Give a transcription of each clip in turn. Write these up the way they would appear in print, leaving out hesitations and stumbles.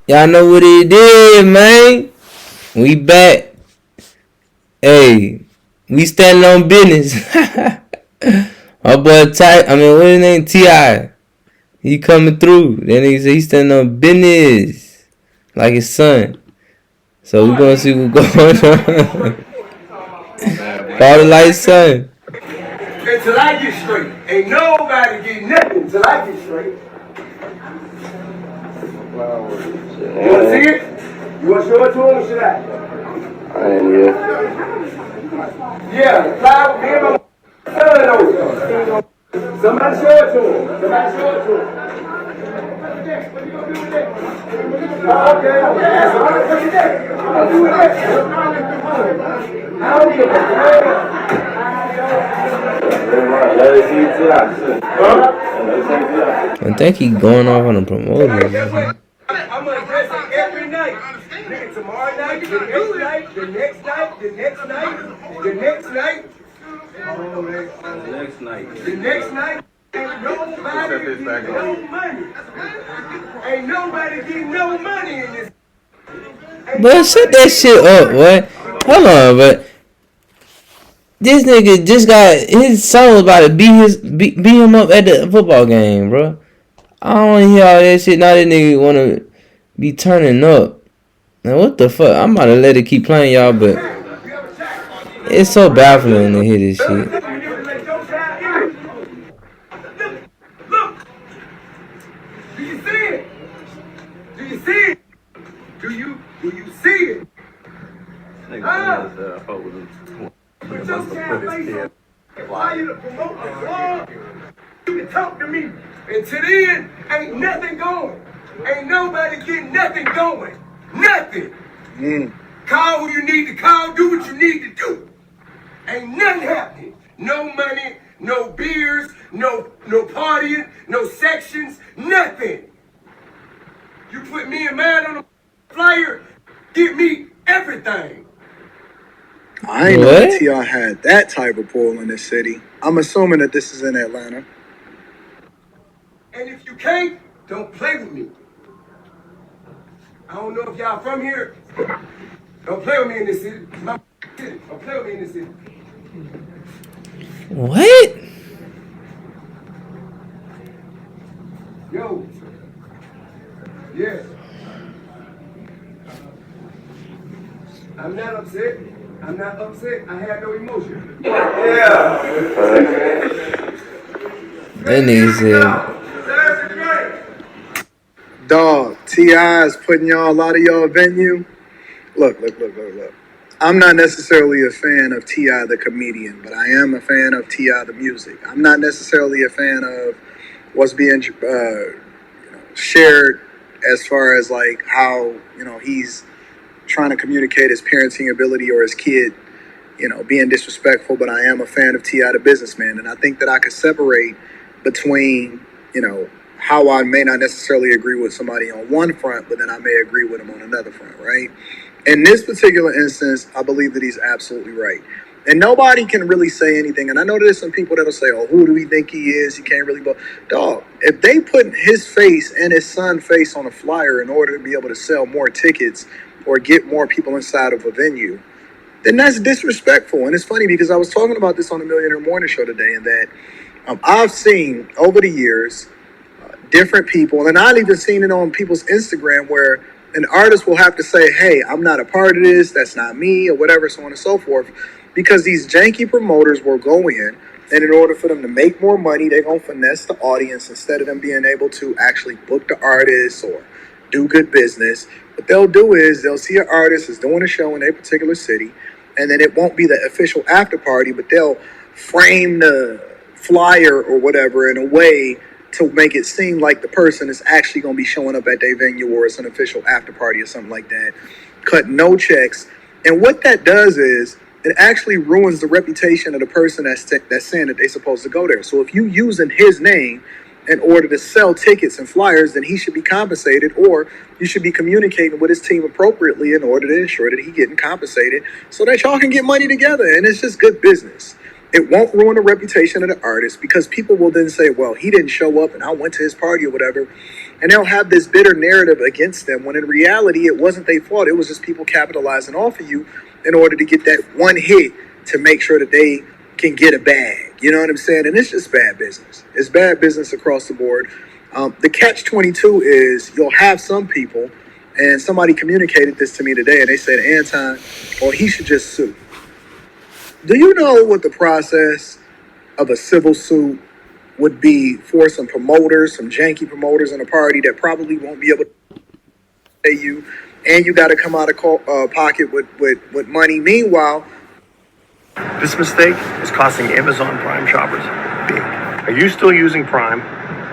Y'all know what he did, man. We back. Hey, we standing on business. My boy what his name? T.I. He coming through. Then he said he standing on business. Like his son. So we gonna see what's going on. Father like son. Until I get straight. Ain't nobody get nothing until I get straight. You wanna see it? You wanna show it to him or should I? Yeah, the flower, me and my son over. Somebody show it to him. Somebody show it to him. What you gonna do with that? Okay. What you do with that? I don't give a damn. I think he going off on a promoter. I'm gonna address it every night. Nigga, tomorrow night, the next night, the next night, the next night, the next night. The next night. Ain't nobody getting no money. Ain't nobody getting no money in this. But shut that shit up, what? Hold on, but this nigga just got his son was about to beat him up at the football game, bro. I don't want to hear all that shit. Now that nigga want to be turning up. Now what the fuck? I'm about to let it keep playing, y'all, but it's so baffling to hear this shit. Look, do you see it? Do you see it? Do you see it? Put your child face on. Why you to promote the club? You can talk to me. Until then, ain't nothing going. Ain't nobody getting nothing going. Nothing. Call who you need to call. Do what you need to do. Ain't nothing happening. No money, no beers, no partying, no sections, nothing. You put me and mine on the flyer, give me everything. I ain't know that T.I. had that type of pull in this city. I'm assuming that this is in Atlanta. And if you can't, don't play with me. I don't know if y'all from here. Don't play with me in this city. It's my city. Don't play with me in this city. What? Yo. Yes. I'm not upset. I'm not upset. I have no emotion. Yeah. That nigga said. Dog, T.I. is putting y'all out of y'all venue. Look. I'm not necessarily a fan of T.I. the comedian, but I am a fan of T.I. the music. I'm not necessarily a fan of what's being shared as far as like how, he's trying to communicate his parenting ability or his kid, being disrespectful, but I am a fan of T.I. the businessman. And I think that I could separate between, how I may not necessarily agree with somebody on one front, but then I may agree with him on another front, right? In this particular instance, I believe that he's absolutely right. And nobody can really say anything. And I know there's some people that'll say, oh, who do we think he is? He can't really... Dog, if they put his face and his son's face on a flyer in order to be able to sell more tickets or get more people inside of a venue, then that's disrespectful. And it's funny because I was talking about this on the Millionaire Morning Show today, and that I've seen over the years different people, and I've even seen it on people's Instagram where an artist will have to say, hey, I'm not a part of this, that's not me, or whatever, so on and so forth, because these janky promoters will go in, and in order for them to make more money, they're going to finesse the audience instead of them being able to actually book the artists or do good business. What they'll do is they'll see an artist is doing a show in a particular city, and then it won't be the official after party, but they'll frame the flyer or whatever in a way to make it seem like the person is actually going to be showing up at their venue or it's an official after party or something like that. Cut no checks. And what that does is it actually ruins the reputation of the person that's saying that they're supposed to go there. So if you using his name in order to sell tickets and flyers, then he should be compensated, or you should be communicating with his team appropriately in order to ensure that he's getting compensated so that y'all can get money together. And it's just good business. It won't ruin the reputation of the artist because people will then say, well, he didn't show up and I went to his party or whatever. And they'll have this bitter narrative against them when in reality, it wasn't their fault. It was just people capitalizing off of you in order to get that one hit to make sure that they can get a bag. You know what I'm saying? And it's just bad business. It's bad business across the board. The catch 22 is you'll have some people, and somebody communicated this to me today, and they said, Anton, or he should just sue. Do you know what the process of a civil suit would be for some promoters, some janky promoters in a party that probably won't be able to pay you, and you got to come out of pocket with money? Meanwhile, this mistake is costing Amazon Prime shoppers big. Are you still using Prime?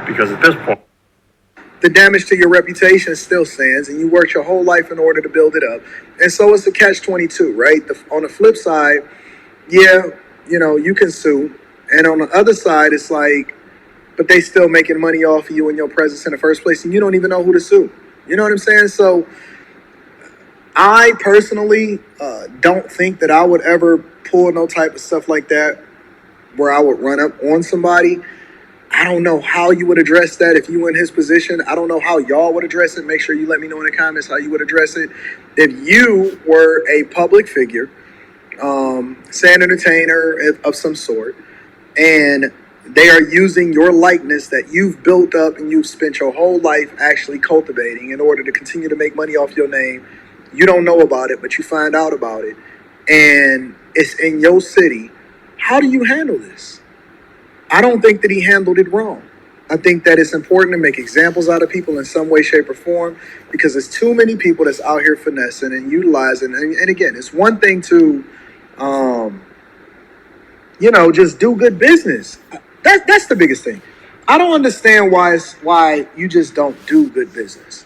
Because at this point, the damage to your reputation still stands, and you worked your whole life in order to build it up. And so it's a catch-22, right? On the flip side, yeah, you know, you can sue. And on the other side, it's like, but they still making money off of you and your presence in the first place, and you don't even know who to sue. You know what I'm saying? So I personally don't think that I would ever pull no type of stuff like that where I would run up on somebody. I don't know how you would address that if you were in his position. I don't know how y'all would address it. Make sure you let me know in the comments how you would address it. If you were a public figure, say an entertainer of some sort, and they are using your likeness that you've built up and you've spent your whole life actually cultivating in order to continue to make money off your name. You don't know about it, but you find out about it, and it's in your city. How do you handle this? I don't think that he handled it wrong. I think that it's important to make examples out of people in some way, shape, or form, because there's too many people that's out here finessing and utilizing. And again, it's one thing to, just do good business. That's the biggest thing. I don't understand why you just don't do good business.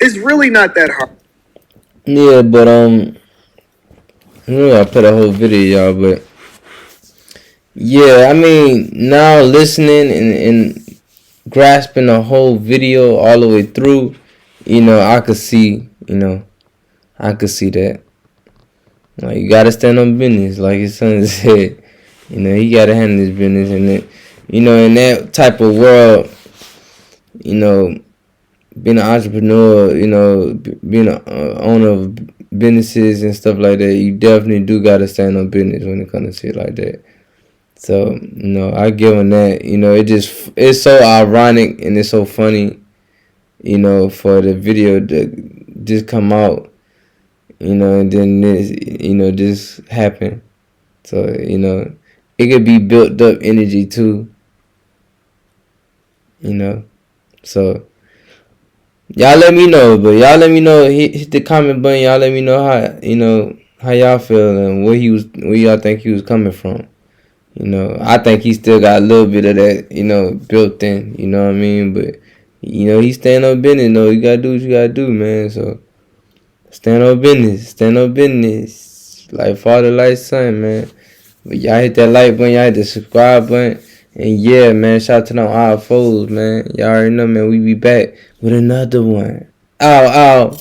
It's really not that hard. Yeah, but I put a whole video, y'all, but yeah, I mean, now listening and grasping the whole video all the way through, I could see, I could see that. Like, you gotta stand on business, like his son said. He gotta handle his business, and it, in that type of world, being an entrepreneur, being an owner of businesses and stuff like that, you definitely do gotta stand on business when it comes to shit like that. So, I give him that. It's so ironic and it's so funny, for the video to just come out, and then this happen. So, it could be built up energy too, So, y'all let me know, but y'all let me know. Hit the comment button. Y'all let me know how y'all feel and where y'all think he was coming from. I think he still got a little bit of that, built in, you know what I mean? But, he stand on business, you gotta do what you gotta do, man. So, stand on business. Like father, like son, man. But y'all hit that like button, y'all hit the subscribe button. And yeah, man, shout out to them I.F.Os, man. Y'all already know, man, we be back with another one. Ow, ow.